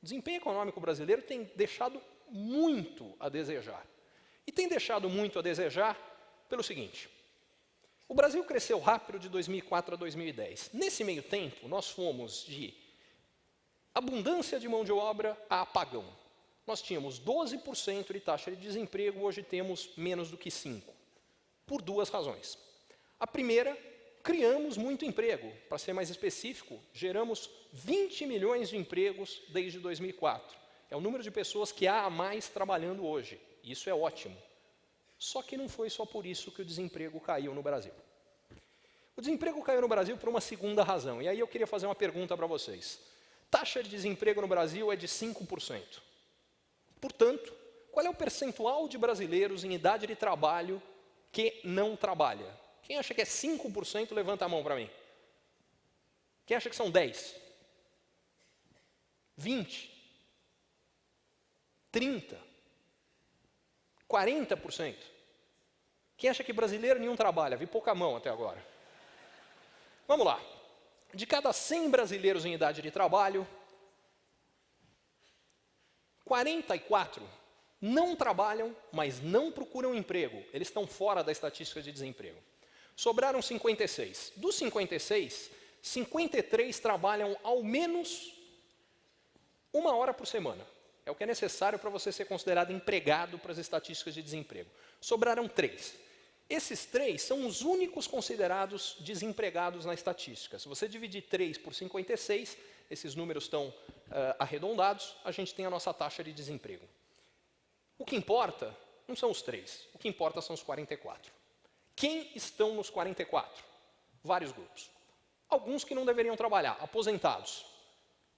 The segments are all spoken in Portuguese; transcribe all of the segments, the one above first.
O desempenho econômico brasileiro tem deixado muito a desejar. E tem deixado muito a desejar pelo seguinte: o Brasil cresceu rápido de 2004 a 2010. Nesse meio tempo, nós fomos de abundância de mão de obra a apagão. Nós tínhamos 12% de taxa de desemprego, hoje temos menos do que 5%. Por duas razões. A primeira, criamos muito emprego. Para ser mais específico, geramos 20 milhões de empregos desde 2004. É o número de pessoas que há a mais trabalhando hoje. Isso é ótimo. Só que não foi só por isso que o desemprego caiu no Brasil. O desemprego caiu no Brasil por uma segunda razão. E aí eu queria fazer uma pergunta para vocês. Taxa de desemprego no Brasil é de 5%. Portanto, qual é o percentual de brasileiros em idade de trabalho que não trabalha? Quem acha que é 5%, levanta a mão para mim. Quem acha que são 10%? 20%? 30%? 40%? Quem acha que brasileiro nenhum trabalha? Vi pouca mão até agora. Vamos lá. De cada 100 brasileiros em idade de trabalho, 44 não trabalham, mas não procuram emprego. Eles estão fora da estatística de desemprego. Sobraram 56. Dos 56, 53 trabalham ao menos 1 hora por semana. É o que é necessário para você ser considerado empregado para as estatísticas de desemprego. Sobraram 3. Esses 3 são os únicos considerados desempregados na estatística. Se você dividir 3 por 56, esses números estão arredondados, a gente tem a nossa taxa de desemprego. O que importa não são os 3, o que importa são os 44. Quem estão nos 44? Vários grupos. Alguns que não deveriam trabalhar, aposentados.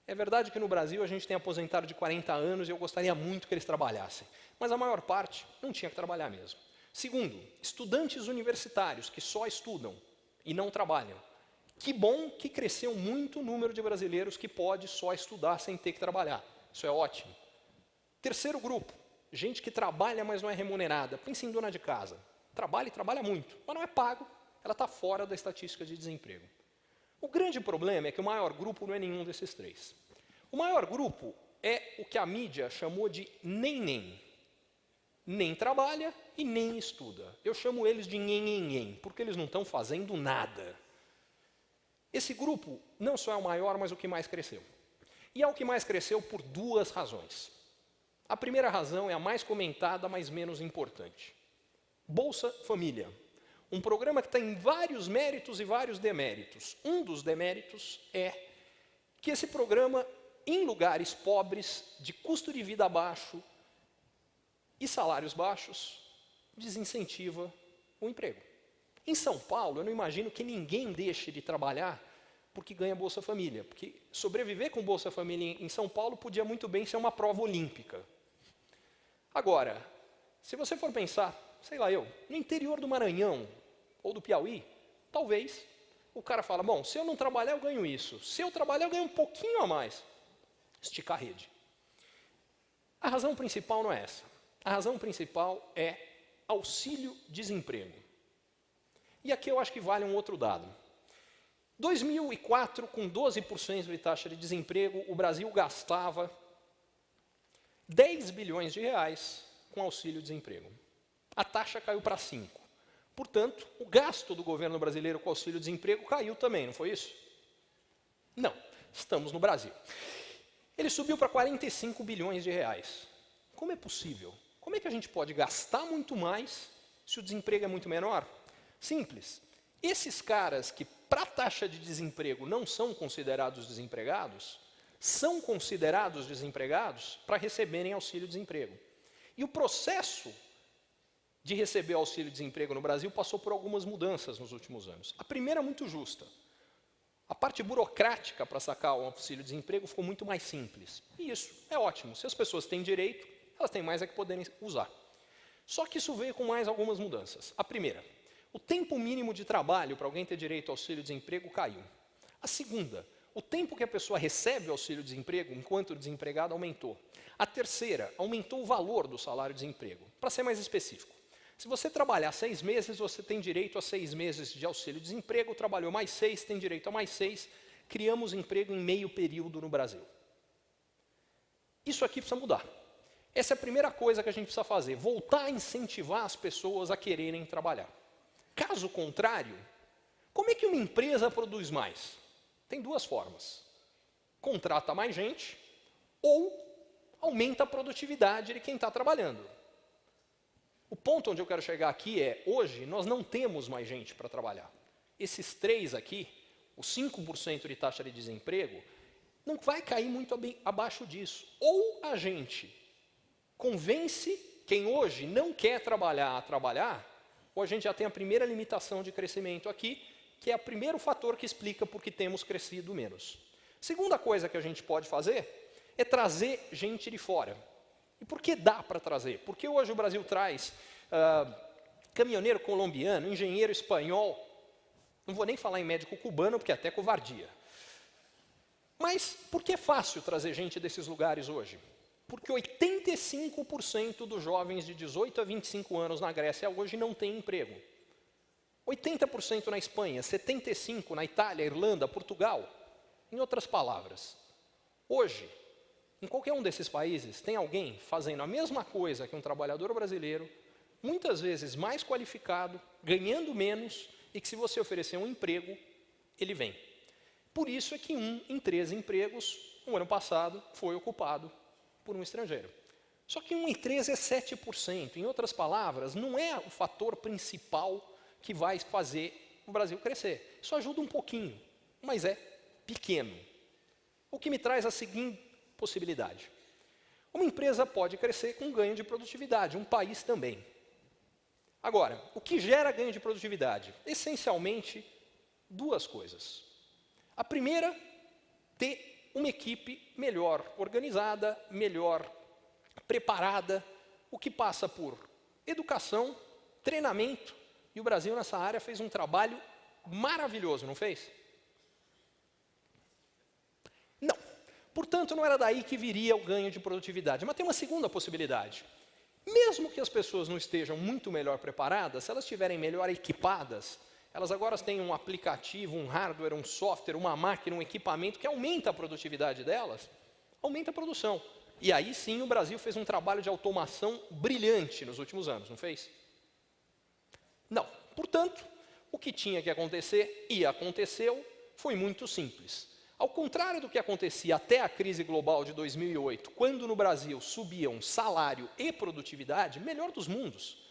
É verdade que no Brasil a gente tem aposentado de 40 anos e eu gostaria muito que eles trabalhassem, mas a maior parte não tinha que trabalhar mesmo. Segundo, estudantes universitários que só estudam e não trabalham. Que bom que cresceu muito o número de brasileiros que pode só estudar sem ter que trabalhar. Isso é ótimo. Terceiro grupo, gente que trabalha, mas não é remunerada. Pense em dona de casa. Trabalha e trabalha muito, mas não é pago. Ela está fora da estatística de desemprego. O grande problema é que o maior grupo não é nenhum desses 3. O maior grupo é o que a mídia chamou de nem. Nem trabalha e nem estuda. Eu chamo eles de nhen, porque eles não estão fazendo nada. Esse grupo não só é o maior, mas o que mais cresceu. E é o que mais cresceu por duas razões. A primeira razão é a mais comentada, mas menos importante. Bolsa Família. Um programa que tem vários méritos e vários deméritos. Um dos deméritos é que esse programa, em lugares pobres, de custo de vida baixo e salários baixos, desincentiva o emprego. Em São Paulo, eu não imagino que ninguém deixe de trabalhar porque ganha Bolsa Família. Porque sobreviver com Bolsa Família em São Paulo podia muito bem ser uma prova olímpica. Agora, se você for pensar, sei lá no interior do Maranhão ou do Piauí, talvez o cara fala, bom, se eu não trabalhar eu ganho isso, se eu trabalhar eu ganho um pouquinho a mais. Esticar a rede. A razão principal não é essa. A razão principal é auxílio-desemprego. E aqui eu acho que vale um outro dado. 2004, com 12% de taxa de desemprego, o Brasil gastava 10 bilhões de reais com auxílio-desemprego. A taxa caiu para 5%. Portanto, o gasto do governo brasileiro com auxílio-desemprego caiu também, não foi isso? Não, estamos no Brasil. Ele subiu para 45 bilhões de reais. Como é possível? Como é que a gente pode gastar muito mais se o desemprego é muito menor? Simples. Esses caras que, para a taxa de desemprego, não são considerados desempregados, são considerados desempregados para receberem auxílio-desemprego. E o processo de receber auxílio-desemprego no Brasil passou por algumas mudanças nos últimos anos. A primeira, muito justa. A parte burocrática para sacar o auxílio-desemprego ficou muito mais simples. E isso é ótimo. Se as pessoas têm direito, elas têm mais a que poderem usar. Só que isso veio com mais algumas mudanças. A primeira, o tempo mínimo de trabalho para alguém ter direito ao auxílio-desemprego caiu. A segunda, o tempo que a pessoa recebe o auxílio-desemprego enquanto desempregado aumentou. A terceira, aumentou o valor do salário-desemprego. Para ser mais específico, se você trabalhar 6 meses, você tem direito a 6 meses de auxílio-desemprego, trabalhou mais 6, tem direito a mais 6, criamos emprego em meio período no Brasil. Isso aqui precisa mudar. Essa é a primeira coisa que a gente precisa fazer, voltar a incentivar as pessoas a quererem trabalhar. Caso contrário, como é que uma empresa produz mais? Tem duas formas. Contrata mais gente ou aumenta a produtividade de quem está trabalhando. O ponto onde eu quero chegar aqui é, hoje nós não temos mais gente para trabalhar. Esses três aqui, os 5% de taxa de desemprego, não vai cair muito abaixo disso. Ou a gente convence quem hoje não quer trabalhar a trabalhar, ou a gente já tem a primeira limitação de crescimento aqui, que é o primeiro fator que explica por que temos crescido menos. Segunda coisa que a gente pode fazer é trazer gente de fora. E por que dá para trazer? Porque hoje o Brasil traz caminhoneiro colombiano, engenheiro espanhol, não vou nem falar em médico cubano, porque é até covardia. Mas por que é fácil trazer gente desses lugares hoje? Porque 85% dos jovens de 18 a 25 anos na Grécia hoje não têm emprego. 80% na Espanha, 75% na Itália, Irlanda, Portugal. Em outras palavras, hoje, em qualquer um desses países, tem alguém fazendo a mesma coisa que um trabalhador brasileiro, muitas vezes mais qualificado, ganhando menos, e que se você oferecer um emprego, ele vem. Por isso é que 1 em 3 empregos, no ano passado, foi ocupado por um estrangeiro. Só que 1 em 3 é 7%. Em outras palavras, não é o fator principal que vai fazer o Brasil crescer. Isso ajuda um pouquinho, mas é pequeno. O que me traz a seguinte possibilidade. Uma empresa pode crescer com ganho de produtividade, um país também. Agora, o que gera ganho de produtividade? Essencialmente, duas coisas. A primeira, ter uma equipe melhor organizada, melhor preparada, o que passa por educação, treinamento, e o Brasil nessa área fez um trabalho maravilhoso, não fez? Não. Portanto, não era daí que viria o ganho de produtividade. Mas tem uma segunda possibilidade. Mesmo que as pessoas não estejam muito melhor preparadas, se elas estiverem melhor equipadas, elas agora têm um aplicativo, um hardware, um software, uma máquina, um equipamento que aumenta a produtividade delas, aumenta a produção. E aí sim o Brasil fez um trabalho de automação brilhante nos últimos anos, não fez? Não. Portanto, o que tinha que acontecer e aconteceu foi muito simples. Ao contrário do que acontecia até a crise global de 2008, quando no Brasil subiam salário e produtividade, melhor dos mundos.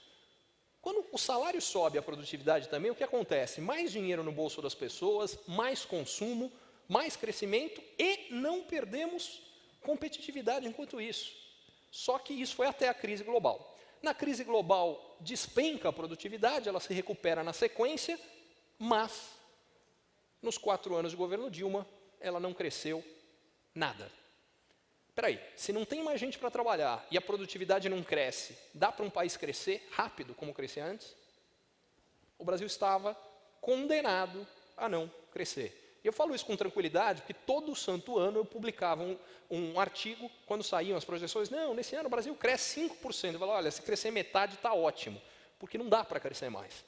Quando o salário sobe, a produtividade também, o que acontece? Mais dinheiro no bolso das pessoas, mais consumo, mais crescimento e não perdemos competitividade enquanto isso. Só que isso foi até a crise global. Na crise global, despenca a produtividade, ela se recupera na sequência, mas nos 4 anos de governo Dilma, ela não cresceu nada. Espera aí, se não tem mais gente para trabalhar e a produtividade não cresce, dá para um país crescer rápido como crescia antes? O Brasil estava condenado a não crescer. E eu falo isso com tranquilidade, porque todo santo ano eu publicava um artigo, quando saíam as projeções, não, nesse ano o Brasil cresce 5%. Eu falo, olha, se crescer metade está ótimo, porque não dá para crescer mais.